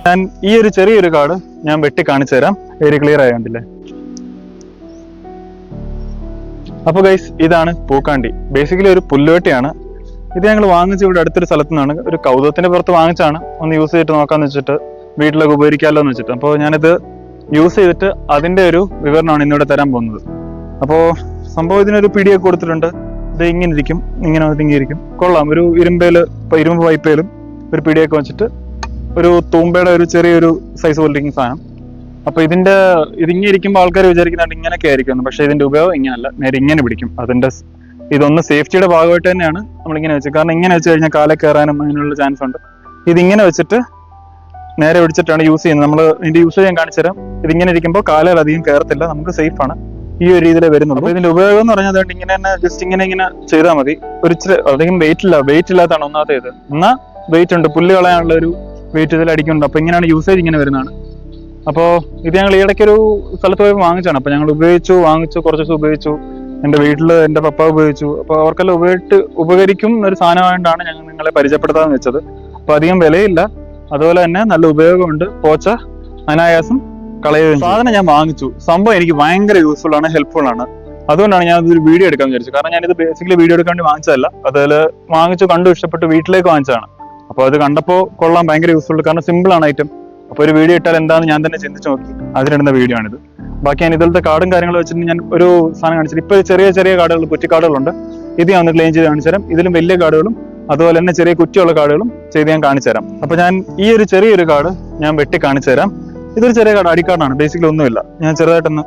ഞാൻ ഈ ഒരു ചെറിയൊരു കാട് ഞാൻ വെട്ടി കാണിച്ചു തരാം. ഏരിയ ക്ലിയർ ആയതുകൊണ്ടില്ലേ. അപ്പൊ ഗൈസ്, ഇതാണ് പൂക്കാണ്ടി. ബേസിക്കലി ഒരു പുല്ലുവെട്ടിയാണ്. ഇത് ഞങ്ങൾ വാങ്ങിച്ച് ഇവിടെ അടുത്തൊരു സ്ഥലത്തു നിന്നാണ്. ഒരു കൗതുകത്തിന്റെ പുറത്ത് വാങ്ങിച്ചാണ്. ഒന്ന് യൂസ് ചെയ്തിട്ട് നോക്കാന്ന് വെച്ചിട്ട്, വീട്ടിലൊക്കെ ഉപകരിക്കാമല്ലോ എന്ന് വെച്ചിട്ട്. അപ്പോൾ ഞാനിത് യൂസ് ചെയ്തിട്ട് അതിന്റെ ഒരു വിവരണമാണ് ഇന്നിവിടെ തരാൻ പോകുന്നത്. അപ്പോൾ സംഭവം ഇതിനൊരു പിടിയൊക്കെ കൊടുത്തിട്ടുണ്ട്. ഇത് ഇങ്ങനെ ഇരിക്കും, ഇങ്ങനെ ഒതുങ്ങിയിരിക്കും. കൊള്ളാം. ഒരു ഇരുമ്പ് പൈപ്പയിലും ഒരു പിടിയൊക്കെ വെച്ചിട്ട് ഒരു തൂമ്പയുടെ ഒരു ചെറിയൊരു സൈസ് പോലിരിക്കുന്ന സാധനം. അപ്പൊ ഇതിങ്ങനെ ഇരിക്കുമ്പോൾ ആൾക്കാർ വിചാരിക്കുന്നുണ്ട് ഇങ്ങനെയൊക്കെ ആയിരിക്കും. പക്ഷെ ഇതിന്റെ ഉപയോഗം ഇങ്ങനെയല്ല, നേരെ ഇങ്ങനെ പിടിക്കും. ഇതൊന്ന് സേഫ്റ്റിയുടെ ഭാഗമായിട്ട് തന്നെയാണ് നമ്മളിങ്ങനെ വെച്ചത്. കാരണം ഇങ്ങനെ വെച്ച് കഴിഞ്ഞാൽ കാലെ കയറാനും അതിനുള്ള ചാൻസ് ഉണ്ട്. ഇതിങ്ങനെ വെച്ചിട്ട് നേരെ പിടിച്ചിട്ടാണ് യൂസ് ചെയ്യുന്നത്. നമ്മൾ ഇതിന്റെ യൂസ് ചെയ്യാൻ കാണിച്ചു തരാം. ഇതിങ്ങനെ ഇരിക്കുമ്പോൾ കാലുകൾ അധികം കയറത്തില്ല, നമുക്ക് സേഫ് ആണ്. ഈ ഒരു രീതിയിലേ വരുന്നുള്ളൂ. അപ്പൊ ഇതിന്റെ ഉപയോഗം എന്ന് പറഞ്ഞാൽ അതുകൊണ്ട് ഇങ്ങനെ തന്നെ ജസ്റ്റ് ഇങ്ങനെ ചെയ്താൽ മതി. അധികം വെയിറ്റ് ഇല്ലാത്തതാണ് ഒന്നാമത്തെ ഇത്. എന്നാൽ വെയിറ്റ് ഉണ്ട്, പുല്ല് കളയാനുള്ള ഒരു വെയിറ്റ് ഇതിൽ അടിക്കുന്നുണ്ട്. അപ്പൊ ഇങ്ങനെയാണ് യൂസേജ് ഇങ്ങനെ വരുന്നതാണ്. അപ്പോൾ ഇത് ഞങ്ങൾ ഈയിടയ്ക്കൊരു സ്ഥലത്ത് പോയപ്പോൾ വാങ്ങിച്ചാണ്. അപ്പൊ ഞങ്ങൾ വാങ്ങിച്ചു കുറച്ച് ദിവസം ഉപയോഗിച്ചു. എൻ്റെ വീട്ടിൽ എൻ്റെ പപ്പ ഉപയോഗിച്ചു. അപ്പോൾ അവർക്കെല്ലാം ഉപകരിക്കും ഒരു സാധനമായിട്ടാണ് ഞങ്ങൾ നിങ്ങളെ പരിചയപ്പെടുത്താമെന്ന് വെച്ചത്. അപ്പോൾ അധികം വിലയില്ല, അതുപോലെ തന്നെ നല്ല ഉപയോഗമുണ്ട്. പോച്ച അനായാസം കളയുകയും. സാധനം ഞാൻ വാങ്ങിച്ചു. സംഭവം എനിക്ക് ഭയങ്കര യൂസ്ഫുൾ ആണ്, ഹെൽപ്ഫുൾ ആണ്. അതുകൊണ്ടാണ് ഞാൻ ഇതൊരു വീഡിയോ എടുക്കാൻ വിചാരിച്ചത്. കാരണം ഞാനിത് ബേസിക്കലി വീഡിയോ എടുക്കാൻ വേണ്ടി വാങ്ങിച്ചതല്ല. അതിൽ കണ്ടു ഇഷ്ടപ്പെട്ട് വീട്ടിലേക്ക് വാങ്ങിച്ചതാണ്. അപ്പോൾ അത് കണ്ടപ്പോൾ കൊള്ളാം, ഭയങ്കര യൂസ്ഫുൾ. കാരണം സിമ്പിൾ ആണ് ഐറ്റം. അപ്പോൾ ഒരു വീഡിയോ ഇട്ടാൽ എന്താണെന്ന് ഞാൻ തന്നെ ചിന്തിച്ച് നോക്കി അതിനിടുന്ന വീഡിയോ ആണിത്. ബാക്കി ഞാൻ ഇതിലത്തെ കാടും കാര്യങ്ങളും വെച്ചിട്ട് ഞാൻ ഒരു സാധനം കാണിച്ചിട്ട്, ഇപ്പോൾ ചെറിയ കാടുകൾ, കുറ്റിക്കാടുകളുണ്ട്. ഇത് ഞാൻ ഒന്ന് ക്ലീൻ ചെയ്ത് കാണിച്ചു തരാം. ഇതിലും വലിയ കാടുകളും അതുപോലെ തന്നെ ചെറിയ കുറ്റിയുള്ള കാടുകളും ചെയ്ത് ഞാൻ കാണിച്ചു തരാം. അപ്പൊ ഞാൻ ഈ ഒരു ചെറിയൊരു കാട് ഞാൻ വെട്ടി കാണിച്ചു തരാം. ഇതൊരു ചെറിയ കാട്, അടിക്കാടാണ്. ബേസിക്കലി ഒന്നുമില്ല. ഞാൻ ചെറുതായിട്ടൊന്ന്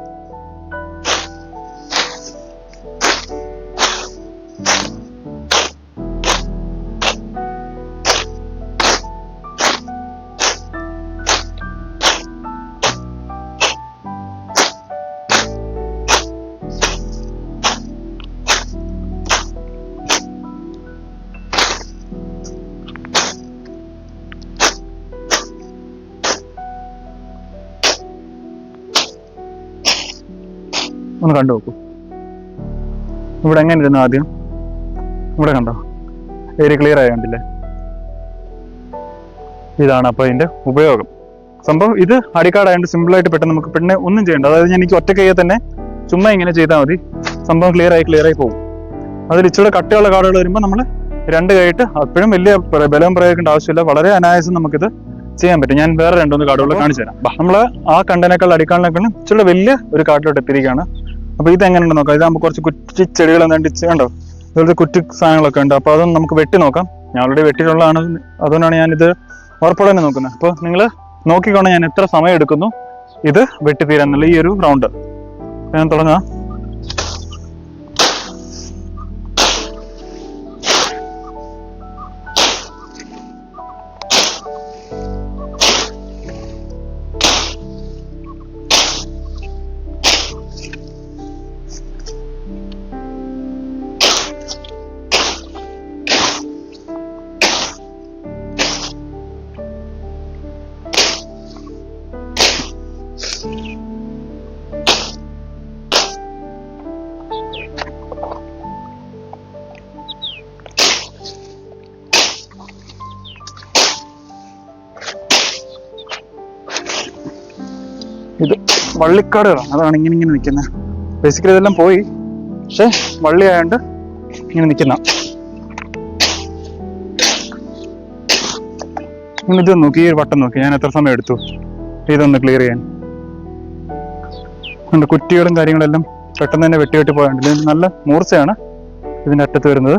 ഒന്ന് കണ്ടു നോക്കൂ. ഇവിടെ എങ്ങനെ ഇരുന്നു ആദ്യം? ഇവിടെ കണ്ടോ, ഏരിയ ക്ലിയർ ആയതുകൊണ്ടില്ലേ. ഇതാണ് അപ്പോൾ ഇതിന്റെ ഉപയോഗം. സംഭവം ഇത് അടിക്കാടായതുകൊണ്ട് സിമ്പിളായിട്ട് പെട്ടെന്ന് നമുക്ക് പിന്നെ ഒന്നും ചെയ്യണ്ട. അതായത് എനിക്ക് ഒറ്റ കൈയെ തന്നെ ചുമ്മാ ഇങ്ങനെ ചെയ്താൽ മതി. സംഭവം ക്ലിയർ ആയി പോകും. അതിൽ ഇച്ചിരി കട്ടിയുള്ള കാടുകൾ വരുമ്പോൾ നമ്മൾ രണ്ട് കൈയിട്ട് അപ്പോഴും വലിയ ബലം പ്രയോഗിക്കേണ്ട ആവശ്യമില്ല. വളരെ അനായാസം നമുക്കിത് ചെയ്യാൻ പറ്റും. ഞാൻ വേറെ രണ്ടൊന്ന് കാടുകൾ കാണിച്ചു തരാം. നമ്മൾ ആ കണ്ടതിനേക്കാൾ അടിക്കാളിനേക്കാളും ഇച്ചിരി വലിയ ഒരു കാട്ടിലോട്ട് എത്തിയിരിക്കുകയാണ്. അപ്പൊ ഇത് എങ്ങനെയുണ്ട് നോക്കാം. ഇതാകുമ്പോൾ കുറച്ച് കുറ്റി ചെടികൾ കണ്ടോ, ഇതുപോലത്തെ കുറ്റി സാധനങ്ങളൊക്കെ ഉണ്ട്. അപ്പൊ അതൊന്നും നമുക്ക് വെട്ടി നോക്കാം. ഞാൻ ഓൾറെഡി വെട്ടിയിട്ടുള്ളതാണ്, അതുകൊണ്ടാണ് ഞാനിത് ഉറപ്പോടെ തന്നെ നോക്കുന്നത്. അപ്പോൾ നിങ്ങൾ നോക്കിക്കൊണ്ട് ഞാൻ എത്ര സമയം എടുക്കുന്നു ഇത് വെട്ടിത്തീരാന്നുള്ള ഈ ഒരു റൗണ്ട്. ഞാൻ തുടങ്ങാം. ഇത് വള്ളിക്കാടുകളാണ്, അതാണ് ഇങ്ങനെ നിൽക്കുന്നത്. ബേസിക്കലി ഇതെല്ലാം പോയി, പക്ഷെ വള്ളി ആയതുകൊണ്ട് ഇങ്ങനെ നിൽക്കുന്ന. ഇത് നോക്കി, ഈ ഒരു വട്ടം നോക്കി ഞാൻ എത്ര സമയം എടുത്തു ഇതൊന്ന് ക്ലിയർ ചെയ്യാൻ. അതുകൊണ്ട് കുറ്റികളും കാര്യങ്ങളെല്ലാം പെട്ടെന്ന് തന്നെ വെട്ടി പോയാണ്ട്. നല്ല മൂർച്ചയാണ് ഇതിൻ്റെ അറ്റത്ത് വരുന്നത്.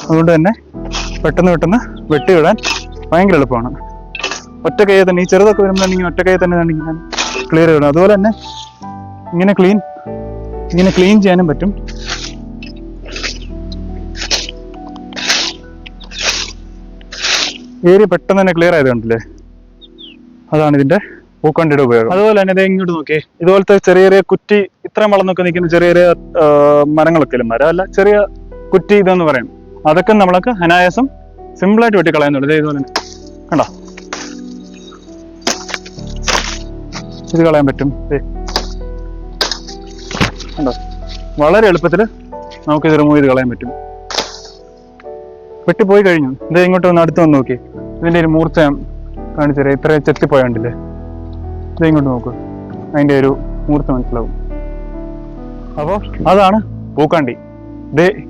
അതുകൊണ്ട് തന്നെ പെട്ടെന്ന് വെട്ടിവിടാൻ ഭയങ്കര എളുപ്പമാണ്. ഒറ്റ കൈയെ തന്നെ, ഈ ചെറുതൊക്കെ വരുമ്പോഴാണെങ്കിൽ ഒറ്റ കൈയെ തന്നെ ഞാൻ ക്ലിയർ ചെയ്യണം. അതുപോലെ തന്നെ ഇങ്ങനെ ക്ലീൻ ചെയ്യാനും പറ്റും. ഏരിയ പെട്ടെന്ന് തന്നെ ക്ലിയർ ആയത് കണ്ടില്ലേ. അതാണ് ഇതിന്റെ പൂക്കണ്ടിയുടെ ഉപയോഗം. അതുപോലെ തന്നെ ഇത് ഇങ്ങോട്ട് നോക്കിയേ, ഇതുപോലത്തെ ചെറിയ കുറ്റി, ഇത്രയും വളർന്നൊക്കെ നിൽക്കുന്ന ചെറിയ മരങ്ങളൊക്കെ ഇല്ല, മരം അല്ല, ചെറിയ കുറ്റി ഇതെന്ന് പറയും. അതൊക്കെ നമ്മളൊക്കെ അനായാസം സിമ്പിളായിട്ട് വെട്ടിക്കളയുന്നുള്ളൂ. ഇതുപോലെ തന്നെ കണ്ടോ, ഇത് കളയാൻ പറ്റും. കണ്ടോ, വളരെ എളുപ്പത്തിൽ നമുക്കിത് റിമൂവ് ചെയ്ത് കളയാൻ പറ്റും. വെട്ടിപ്പോയി കഴിഞ്ഞു. ഇത് ഇങ്ങോട്ട് വന്ന് അടുത്ത് വന്ന് നോക്കി, ഇതിൻ്റെ ഒരു മൂർച്ച കാണിച്ചു തരാം. ഇത്ര ചെത്തിപ്പോയണ്ടില്ലേ, ഇത് ഇങ്ങോട്ട് നോക്കൂ, അതിൻ്റെ ഒരു മൂർത്ത് മനസ്സിലാവും. അപ്പോൾ അതാണ് പൂക്കാണ്ടി.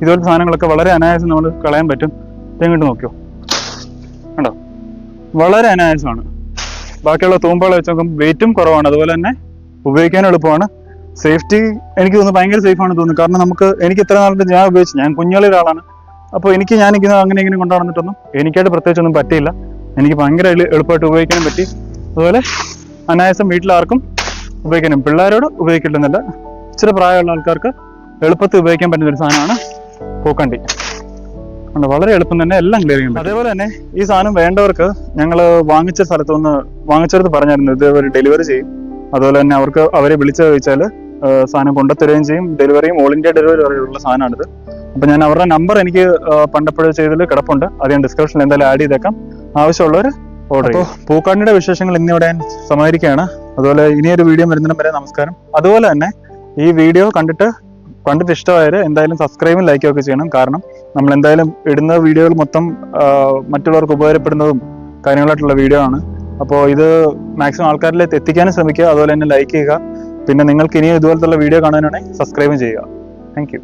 ഇതുപോലത്തെ സാധനങ്ങളൊക്കെ വളരെ അനായാസം നമ്മൾ കളയാൻ പറ്റും. ഇതെങ്ങോട്ട് നോക്കിയോ, കണ്ടോ, വളരെ അനായാസമാണ്. ബാക്കിയുള്ള തൂമ്പകളെ വെച്ച് നോക്കുമ്പോൾ വെയിറ്റും കുറവാണ്, അതുപോലെ തന്നെ ഉപയോഗിക്കാനും എളുപ്പമാണ്. സേഫ്റ്റി എനിക്ക് തോന്നുന്നു ഭയങ്കര സേഫാണ് തോന്നുന്നു. കാരണം എനിക്ക് ഇത്ര നാളിട്ട് ഞാൻ ഉപയോഗിച്ചു, ഞാൻ കുഞ്ഞുള്ള ഒരാളാണ്. അപ്പോൾ ഞാനിങ്ങനെ അങ്ങനെ ഇങ്ങനെ കൊണ്ടുവന്നിട്ടൊന്നും എനിക്കായിട്ട് പ്രത്യേകിച്ചൊന്നും പറ്റിയില്ല. എനിക്ക് ഭയങ്കര എളുപ്പമായിട്ട് ഉപയോഗിക്കാനും പറ്റി. അതുപോലെ അനായാസം വീട്ടിലാർക്കും ഉപയോഗിക്കാനും, പിള്ളേരോട് ഉപയോഗിക്കില്ലെന്നല്ല, ഇച്ചിരി പ്രായമുള്ള ആൾക്കാർക്ക് എളുപ്പത്തിൽ ഉപയോഗിക്കാൻ പറ്റുന്ന ഒരു സാധനമാണ് പൂക്കണ്ടി. വളരെ എളുപ്പം തന്നെ എല്ലാം ക്ലിയർ ചെയ്യുന്നുണ്ട്. അതേപോലെ തന്നെ ഈ സാധനം വേണ്ടവർക്ക് ഞങ്ങൾ വാങ്ങിച്ച വാങ്ങിച്ചെടുത്ത് പറഞ്ഞായിരുന്നു ഇതേപോലെ ഡെലിവറി ചെയ്യും. അതുപോലെ തന്നെ അവരെ വിളിച്ച് ചോദിച്ചാൽ സാധനം കൊണ്ടുത്തരുകയും ചെയ്യും. ഡെലിവറിയും ഓൾ ഇന്ത്യ ഡെലിവറി വരെയുള്ള സാധനമാണിത്. അപ്പം ഞാൻ അവരുടെ നമ്പർ എനിക്ക് പണ്ടപ്പോഴും ചെയ്തതിൽ കിടപ്പുണ്ട്, അത് ഞാൻ ഡിസ്ക്രിപ്ഷനിൽ എന്തായാലും ആഡ് ചെയ്തേക്കാം. ആവശ്യമുള്ളവർ ഓർഡർ ചെയ്യും. പൂക്കാണ്ടിയുടെ വിശേഷങ്ങൾ ഇന്നിവിടെ ഞാൻ സമാഹരിക്കുകയാണ്. അതുപോലെ ഇനിയൊരു വീഡിയോ വരുന്നതിനും വരെ നമസ്കാരം. അതുപോലെ തന്നെ ഈ വീഡിയോ കണ്ടിട്ട് ഇഷ്ടമായാൽ എന്തായാലും സബ്സ്ക്രൈബും ലൈക്കും ഒക്കെ ചെയ്യണം. കാരണം നമ്മൾ എന്തായാലും ഇടുന്ന വീഡിയോകൾ മൊത്തം മറ്റുള്ളവർക്ക് ഉപകാരപ്പെടുന്നതും കാര്യങ്ങളായിട്ടുള്ള വീഡിയോ ആണ്. അപ്പോൾ ഇത് മാക്സിമം ആൾക്കാരിലേക്ക് എത്തിക്കാനും ശ്രമിക്കുക. അതുപോലെ തന്നെ ലൈക്ക് ചെയ്യുക. പിന്നെ നിങ്ങൾക്ക് ഇനിയും ഇതുപോലത്തുള്ള വീഡിയോ കാണാനാണെങ്കിൽ സബ്സ്ക്രൈബും ചെയ്യുക. Thank you.